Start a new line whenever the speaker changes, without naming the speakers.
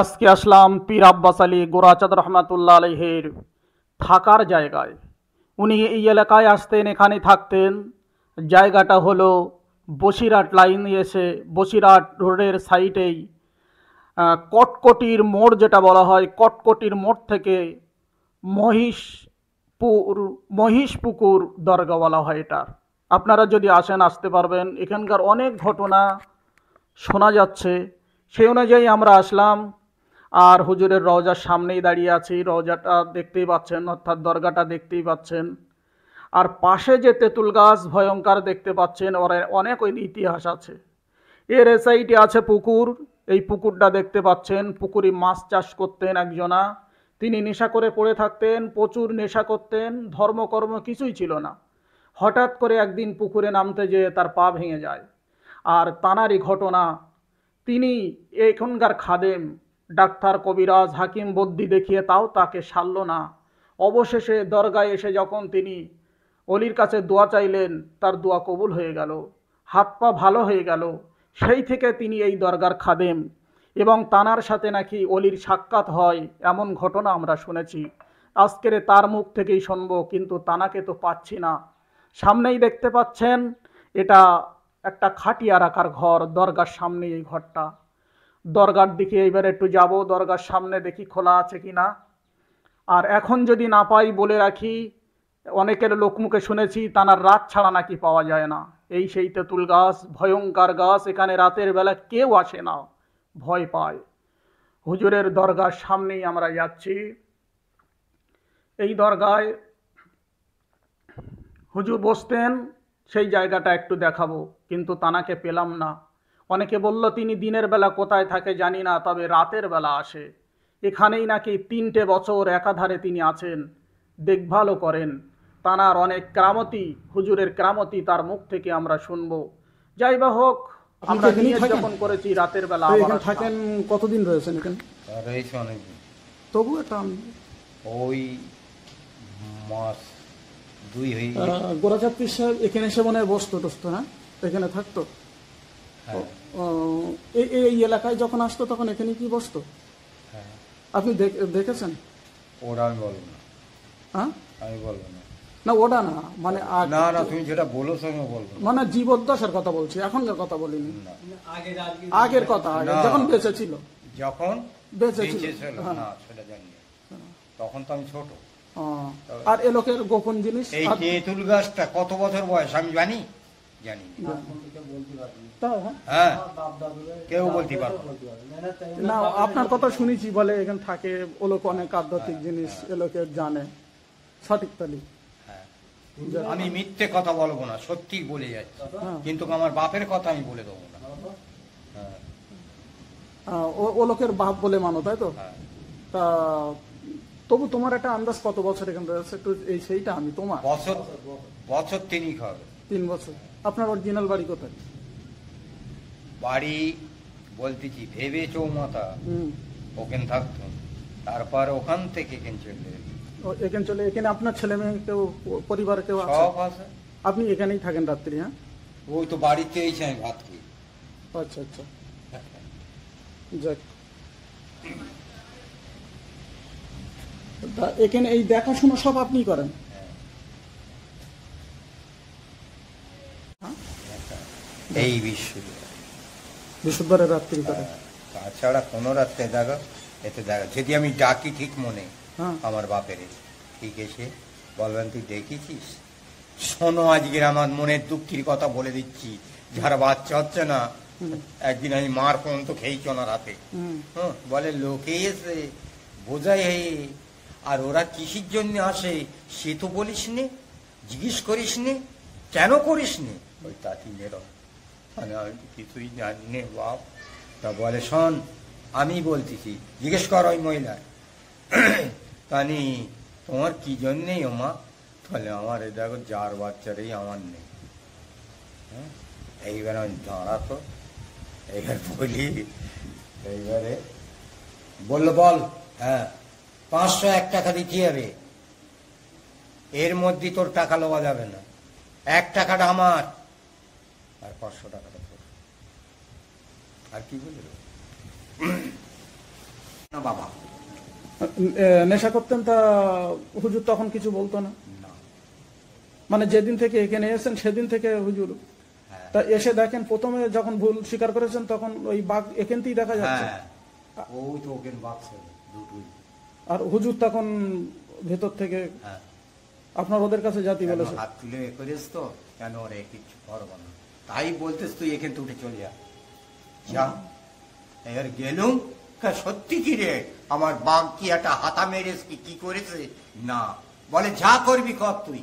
আজকে আসলাম পীর আব্বাস আলী গোরাচাঁদ রহমাতুল্লাহ আলহের থাকার জায়গায়। উনি এই এলাকায় আসতেন, এখানে থাকতেন। জায়গাটা হলো বসিরহাট লাইনে এসে বসিরহাট রোডের সাইডেই কটকটির মোড় যেটা বলা হয়, কটকটির মোড় থেকে মহিষপুর মহিষপুকুর দরগা বলা হয় এটা। আপনারা যদি আসেন আসতে পারবেন, এখানকার অনেক ঘটনা শোনা যাচ্ছে, সেই অনুযায়ী আমরা আসলাম। আর হুজুরের রওজার সামনেই দাঁড়িয়ে আছি, রওজাটা দেখতেই পাচ্ছেন, অর্থাৎ দরগাটা দেখতেই পাচ্ছেন। আর পাশে যে তেঁতুল গাছ ভয়ঙ্কর দেখতে পাচ্ছেন, ওর অনেক ওই ইতিহাস আছে। এর সাইডে আছে পুকুর, এই পুকুরটা দেখতে পাচ্ছেন, পুকুরে মাছ চাষ করতেন একজনা। তিনি নেশা করে পড়ে থাকতেন, প্রচুর নেশা করতেন, ধর্মকর্ম কিছুই ছিল না। হঠাৎ করে একদিন পুকুরে নামতে যেয়ে তার পা ভেঙে যায়। আর তানারই ঘটনা, তিনি এখনকার খাদেম, ডাক্তার কবিরাজ হাকিম বদ্যি দেখিয়ে তাও তাকে সারল না। অবশেষে দরগায় এসে যখন তিনি অলির কাছে দোয়া চাইলেন, তার দোয়া কবুল হয়ে গেল, হাত পা ভালো হয়ে গেল। সেই থেকে তিনি এই দরগার খাদেম, এবং তানার সাথে নাকি অলির সাক্ষাৎ হয় এমন ঘটনা আমরা শুনেছি। আজকের তার মুখ থেকেই শুনবো, কিন্তু তানাকে তো পাচ্ছি না। সামনেই দেখতে পাচ্ছেন, এটা একটা খাটিয়া রাখার ঘর, দরগার সামনে এই ঘরটা। দরগার দিকে এইবার একটু যাব, দরগার সামনে দেখি খোলা আছে কিনা। আর এখন যদি না পাই বলে রাখি, অনেকের লোকমুখে শুনেছি তানার রাত ছাড়া নাকি পাওয়া যায় না। এই সেই তেঁতুল গাছ, ভয়ঙ্কর গাছ, এখানে রাতের বেলা কেউ আসে না, ভয় পায়। হুজুরের দরগার সামনেই আমরা যাচ্ছি। এই দরগায় হুজুর বসতেন, সেই জায়গাটা একটু দেখাবো, কিন্তু তানাকে পেলাম না। অনেকে বলল তিনি দিনের বেলা কোথায় থাকে জানি না, তবে রাতের বেলা আসে। এখানেই নাকি 3টে বছর একাধারে তিনি আছেন, দেখভালও করেন। তানার অনেক ক্রামতি, হুজুরের ক্রামতি তার মুখ থেকে আমরা শুনবো। যাই বা হোক,
আপনি কি
আমরা
এখানেই
নিয়ত
থাকেন?
যখন করেছি রাতের বেলা
তো
আবার
এখানে
আসলাম।
থাকেন কতদিন রয়েছেন এখানে?
রয়েছে অনেকদিন।
তবু একটা
ওই মাস দুই হয়ে গেছে।
গোরাচাঁদ পীর সাহেব এখানে এসে মনে হয় বসতো টসতো, হ্যাঁ এখানে থাকতো।
হ্যাঁ,
এই এই এলাকায় যখন আসতো তখন এখানে কি বসতো?
হ্যাঁ।
আপনি দেখেছেন?
ওরা আমি বলবো না,
হ্যাঁ,
আমি বলবো না।
না ওটা না, মানে
না না, তুমি যেটা বলেছো আমি বলবো না।
মানে জীবদ্দশার কথা বলছি, এখনকার কথা বলিনি।
না,
আগের কথা, আগে
না।
যখন বেঁচে ছিল।
যখন
বেঁচে ছিল,
বেঁচে ছিল,
হ্যাঁ।
না সেটা জানি না। তখন তো আমি ছোট।
আর এ লোকের গোপন জিনিস
এই তেঁতুল গাছটা কত বছর বয়স আমি জানি জানি না।
তাও, হ্যাঁ।
হ্যাঁ, কেউ বলতে পারবো না।
না, আপনার কথা শুনেছি, বলে এখানে থাকে ও লোক অনেক আধ্যাত্মিক জিনিস এ লোকের জানে, সঠিক তালি।
হ্যাঁ, আমি মিথ্যে কথা বলবো না, সত্যি বলে যাচ্ছি। কিন্তু আমার বাপের কথা আমি বলে দেবো না। হ্যাঁ,
ও লোকের বাপ বলে মানো, তাই তো?
হ্যাঁ।
তা তবু তোমার একটা আন্দাজ কত বছর এখানে রয়েছে একটু, এই সেইটা আমি তোমার।
বছর বছর তিনিক হবে।
3 বছর। আপনার অরিজিনাল বাড়ি কোথায়?
বাড়ি বলতেছি ভেবে চৌমাথা,
হুম।
ওখানে থাকতাম। তারপর ওখান থেকে এখানে চলে এলাম।
এখানে চলে, এখানে আপনার ছেলে মেয়ে কেউ, পরিবারে কেউ আছে?
সব আছে।
আপনি এখানেই থাকেন রাত্রি? হ্যাঁ,
ওই তো বাড়িতে এসে আমি ভাত খাই।
আচ্ছা আচ্ছা, যাক। তা এখানে এই দেখাশোনা সব আপনি করেন?
এই বিশ্ব
বৃহস্পতিবারের রাত্রি করেন?
তাছাড়া কোনো রাত্রে দেখা, এতে দেখা যদি আমি ডাকি ঠিক মনে,
হ্যাঁ।
আমার বাপের ঠিক এসে বলবেন তুই দেখেছিস, শোনো আজকের আমার মনের দুঃখের কথা বলে দিচ্ছি, যারা বাচ্চা হচ্ছে না, একদিন আমি মার পর্যন্ত খেয়েছ না রাতে। হ্যাঁ, বলে লোকে এসে বোঝাই, আর ওরা কিসের জন্য আসে সে তো বলিস নে, জিজ্ঞেস করিস নে, কেন করিস নে, ওই তাঁতিনেরও। মানে আমি তো কিছুই জানি নে বাপ। তা বলে শোন আমি বলতেছি, জিজ্ঞেস কর ওই মহিলার, তানি তোমার কি জন্যেই ও মা? তাহলে আমার এই দেখো যার বাচ্চারাই আমার নেই। হ্যাঁ, এইবার আমি দাঁড়াতো, এইবার বলি, এইবারে বললো বল, হ্যাঁ 501 টাকা দিতে হবে, এর মধ্যে তোর টাকা লওয়া যাবে না, 1 টাকাটা আমার আর 500 টাকাটা তোর। আর কি বললো, না বাবা,
নেশা করতেন তা হুজুর তখন কিছু বলতো না?
না।
মানে যেদিন থেকে এখানে এসেছেন সেদিন থেকে হুজুর
হ্যাঁ,
তা এসে দেখেন প্রথমে যখন ভুল স্বীকার করেছেন তখন ওই বাঘ এখানতেই দেখা যাচ্ছে,
হ্যাঁ, ওই তো ওকে বাক্স দুটোই।
আর হুজুর তখন ভেতর থেকে
হ্যাঁ,
আপনার ওদের কাছে জাতি
কেন
বলেছে।
হাত তুলে এ করিস তো, কেন রে কিচ্ছু করবো না, তাই বলতেস তুই এখান থেকে উঠে চলে যা। যা, এবার গেলুম, সত্যি কি রে আমার বাঘ কি একটা হাতা মেরেছে কি করেছে? না, বলে যা করবি কর তুই।